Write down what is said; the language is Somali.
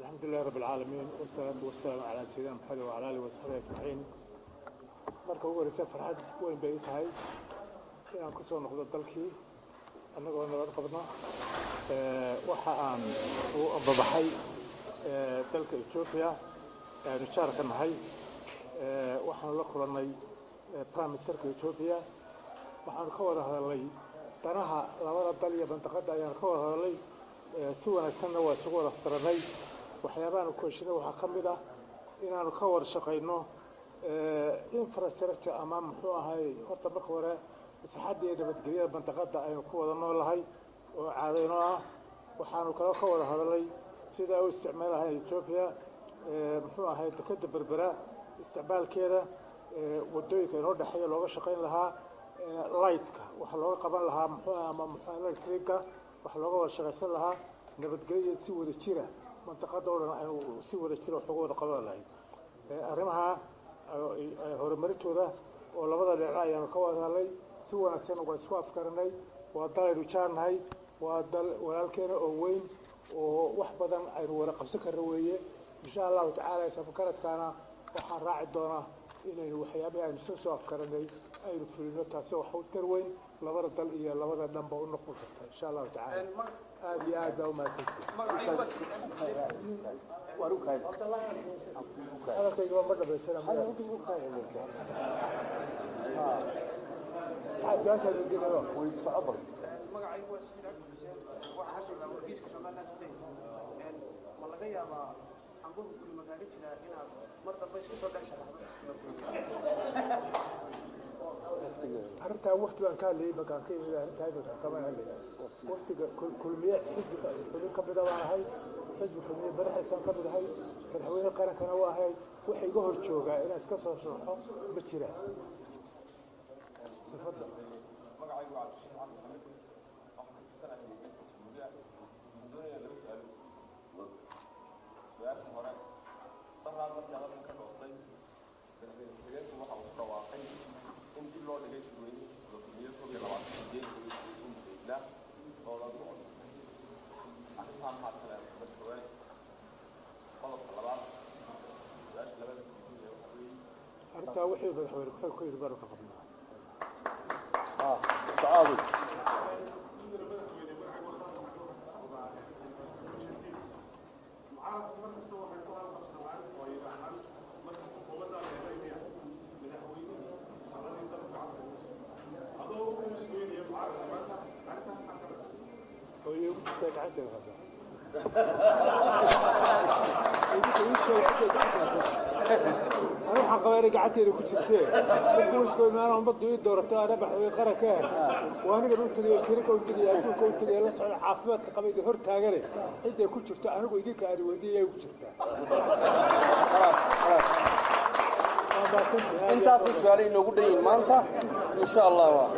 الحمد لله رب العالمين والصلاة والسلام على سيدنا محمد وعلى آله وصحبه أجمعين. marka ugu horeysa farxad weyn bay tahay inaan ku soo noqdo dalkii annagoo nabad qabno waxa aan u ambabaxay dalka Ethiopia aanu jaarka nahay waxaan la kulannay Prime Ministerka Ethiopia waxaan ka wada hadalnay danaha labada dal iyo bandaqada ayaan ka wada hadalnay si wanaagsanna waa isugu wada ftaranay waxyaabaha ku heshiinay waxa ka mid ah inaanu ka wada shaqeyno infrastructure ama muxuu ahay horta marka hore saxadii nabadgelyada bandaqada aynu ku wada noolahay oo caadeyno ah waxaanu kala ka wada hadalnay sida uu isticmaalahay Ethiopia muxuu ahay dekada berbera isticmaalkeeda wadooyinka inoo dhaxeeya looga shaqeyn lahaa lightka waxa looga qaban lahaa muxuu ama electrica waxa looga wada shaqeysan lahaa nabadgelyada si wada jira bandaqada oo dhan aynu si wada jira wax uga wada qaban lahayn arrimaha horumarintooda oo labada dhinac ayaan ka wada hadalnay si wanaagsan oo isku afkaranay waa dal aynu jaarnahay waa dal walaalkeena oo weyn oo wax badan aynu wada qabsan karno weeye insha Allah ta'ala safkaradkaana waxaan raaci doonaa inaynu waxyaabaha aynu soo afkaranay aynu fulino taasi wax u tar weyn labada dal iyo labada dhanba u noqon karta insha Allah ta'ala aad iyo aad baa u mahadsantihiin warukaay هذا كي يوم بدأ بيصير هذا ممكن يكون حاجة أسهل من كده ويتصعب ما قاعد يقول شيء حسين واحد من الورقيس كشمال ناس تين والله جاي ما عنقول كل ما قالتش لا هنا مرة بس كده دش أرنتها وقت بان كان لي بكان كي إذا أرنتها بكان كمان هلي وقت كل مية حزب كبدا وهاي حزب كمية برح إنسان كبدا هاي كان حوالي القرن كان هو هاي وحي جهر شوقة إلى إسكسر شرحه بتشرا تفضل أرتا وحي بالحوار كل بركة قبلنا سعادة أنا حقواري قعدتي اللي كنت شفتيه بقولش كل ما أنا مبضي دورتها ربح ويقرأ وأنا قلت لي الشركة قلت لي لا تعال حافظات قبيل هرت هاجري أنت كنت شفتها أنا قلت لك هذه ودي كنت شفتها خلاص أنت في سؤالين لو قلت لي ما أنت إن شاء الله